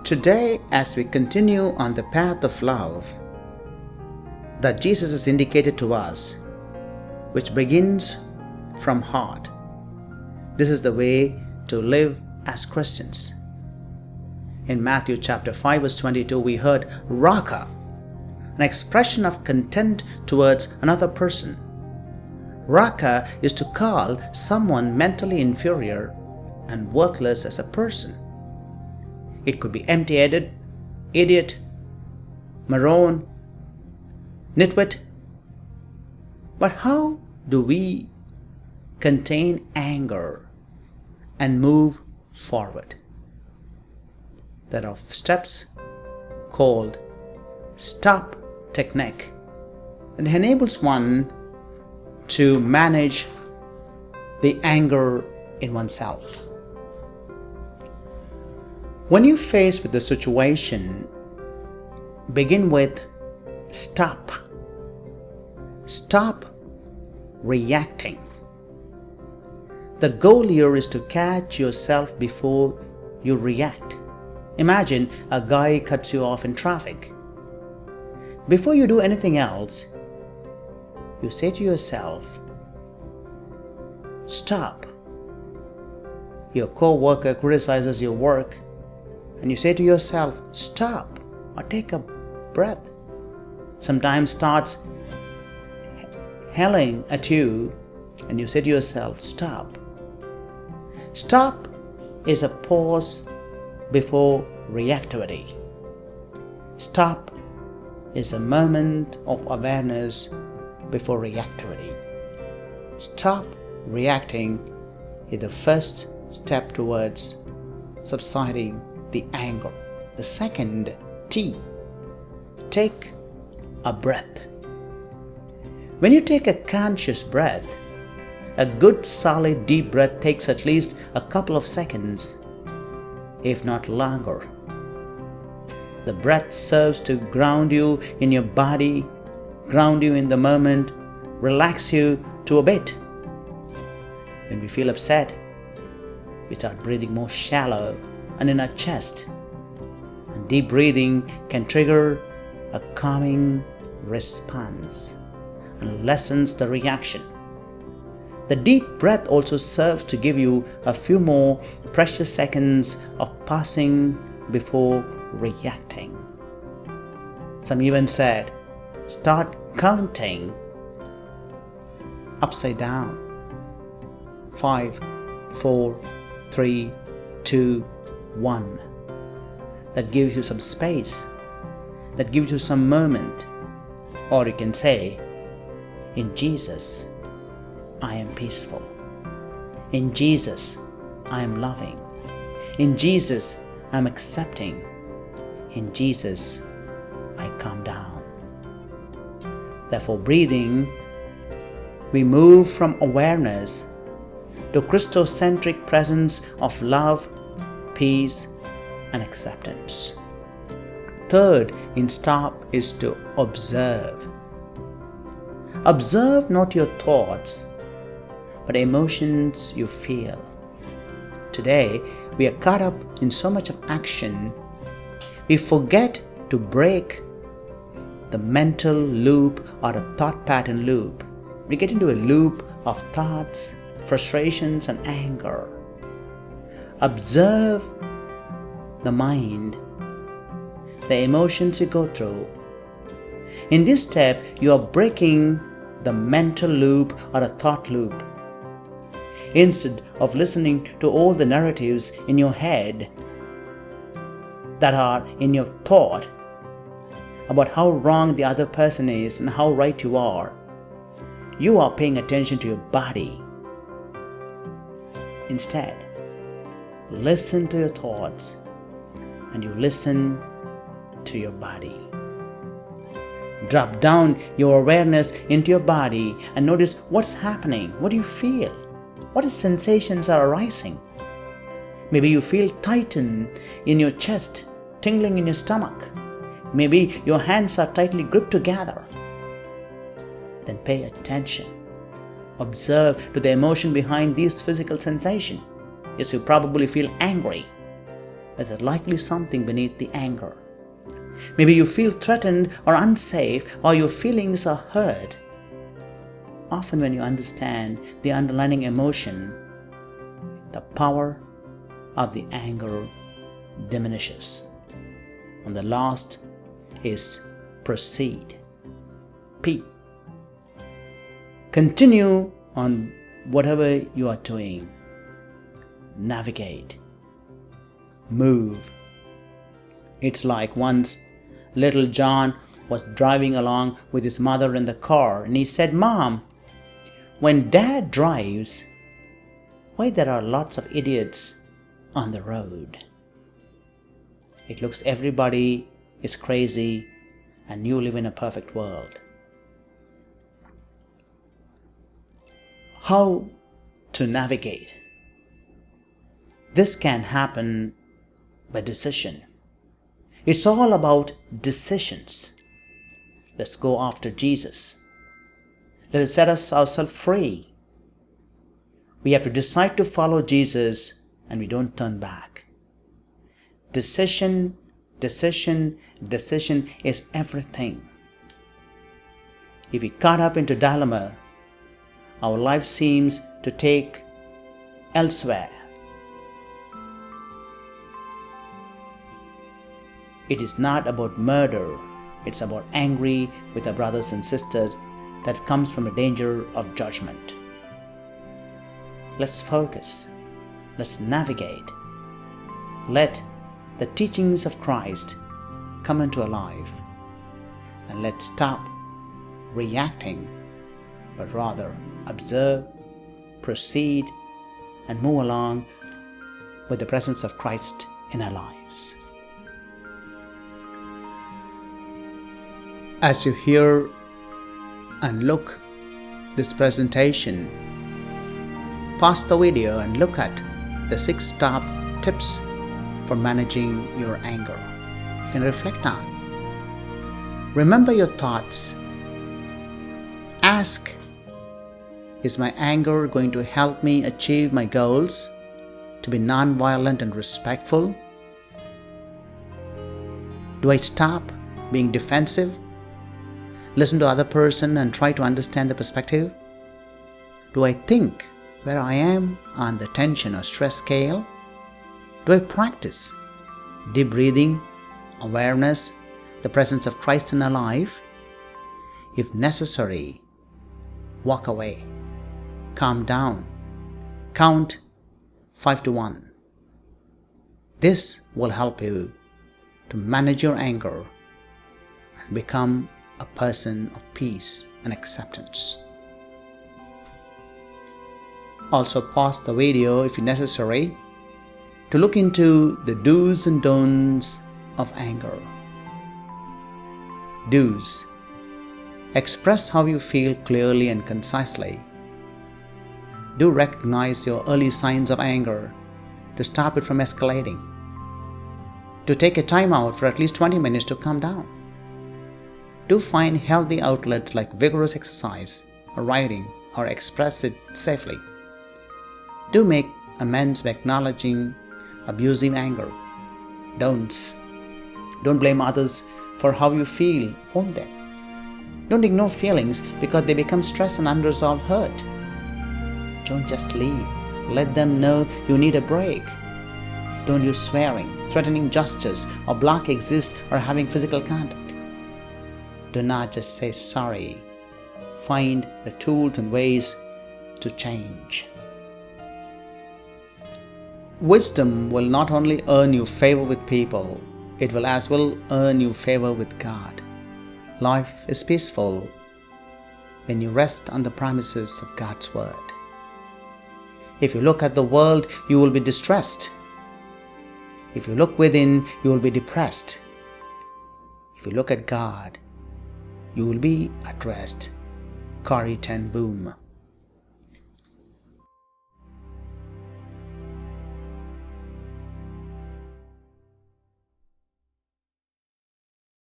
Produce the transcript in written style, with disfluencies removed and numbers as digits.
Today, as we continue on the path of love that Jesus has indicated to us, which begins from heart, this is the way to live as Christians. In Matthew chapter 5 verse 22, we heard Raca, an expression of contempt towards another person. Raca is to call someone mentally inferior and worthless as a person. It could be empty-headed, idiot, moron, nitwit. But how do we contain anger and move forward? There are steps called stop technique that enables one to manage the anger in oneself. When you face with the situation, begin with stop. Stop reacting. The goal here is to catch yourself before you react. Imagine a guy cuts you off in traffic. Before you do anything else, you say to yourself, stop. Your co-worker criticizes your work, and you say to yourself, stop, or take a breath. Sometimes starts yelling at you, and you say to yourself, stop. Stop is a pause before reactivity. Stop is a moment of awareness before reactivity. Stop reacting is the first step towards subsiding the anger. The second T, take a breath. When you take a conscious breath, a good solid deep breath takes at least a couple of seconds, if not longer. The breath serves to ground you in your body, ground you in the moment, relax you to a bit. When we feel upset, we start breathing more shallow and in our chest. And deep breathing can trigger a calming response and lessens the reaction. The deep breath also serves to give you a few more precious seconds of pausing before reacting. Some even said, start counting upside down. 5, 4, 3, 2, 1. That gives you some space, that gives you some moment. Or you can say, in Jesus, I am peaceful. In Jesus, I am loving. In Jesus, I am accepting. In Jesus, I calm down. Therefore, breathing, we move from awareness to Christocentric presence of love, peace, and acceptance. Third in stop is to observe. Observe not your thoughts, but emotions you feel. Today, we are caught up in so much of action, we forget to break the mental loop or the thought pattern loop. We get into a loop of thoughts, frustrations, and anger. Observe the mind, the emotions you go through. In this step, you are breaking the mental loop or a thought loop. Instead of listening to all the narratives in your head that are in your thought about how wrong the other person is and how right you are paying attention to your body. Instead, listen to your thoughts and you listen to your body. Drop down your awareness into your body and notice what's happening. What do you feel? What sensations are arising? Maybe you feel tighten in your chest, tingling in your stomach. Maybe your hands are tightly gripped together. Then pay attention. Observe to the emotion behind these physical sensations. Yes, you probably feel angry. but there's likely something beneath the anger. Maybe you feel threatened or unsafe, or your feelings are hurt. Often when you understand the underlying emotion, the power of the anger diminishes. And the last is proceed. P. Continue on whatever you are doing. Navigate. Move. It's like once little John was driving along with his mother in the car, and he said, "Mom, when Dad drives, why there are lots of idiots on the road? It looks everybody is crazy and you live in a perfect world." How to navigate? This can happen by decision. It's all about decisions. Let's go after Jesus. Let us set ourselves free. We have to decide to follow Jesus, and we don't turn back. Decision is everything. If we caught up into dilemma, our life seems to take elsewhere. It is not about murder, it's about angry with our brothers and sisters that comes from a danger of judgment. Let's focus. Let's navigate. Let the teachings of Christ come into our life, and let's stop reacting, but rather observe, proceed, and move along with the presence of Christ in our lives. As you hear and look this presentation, pause the video and look at the 6 top tips for managing your anger. You can reflect on. Remember your thoughts. Ask, is my anger going to help me achieve my goals to be non-violent and respectful? Do I stop being defensive? Listen to the other person and try to understand the perspective? Do I think where I am on the tension or stress scale? Do I practice deep breathing, awareness, the presence of Christ in our life? If necessary, walk away, calm down, count 5 to 1. This will help you to manage your anger and become a person of peace and acceptance. Also pause the video if necessary to look into the do's and don'ts of anger. Do's: express how you feel clearly and concisely. Do recognize your early signs of anger to stop it from escalating. To take a time out for at least 20 minutes to calm down. Do find healthy outlets like vigorous exercise or writing, or express it safely. Do make amends by acknowledging abusive anger. Don'ts: don't blame others for how you feel, own them. Don't ignore feelings because they become stress and unresolved hurt. Don't just leave. Let them know you need a break. Don't use swearing, threatening gestures, or block exist or having physical contact. Do not just say sorry. Find the tools and ways to change. Wisdom will not only earn you favor with people, it will as well earn you favor with God. Life is peaceful when you rest on the promises of God's word. If you look at the world, you will be distressed. If you look within, you will be depressed. If you look at God, you will be at rest. Kari Ten Boom.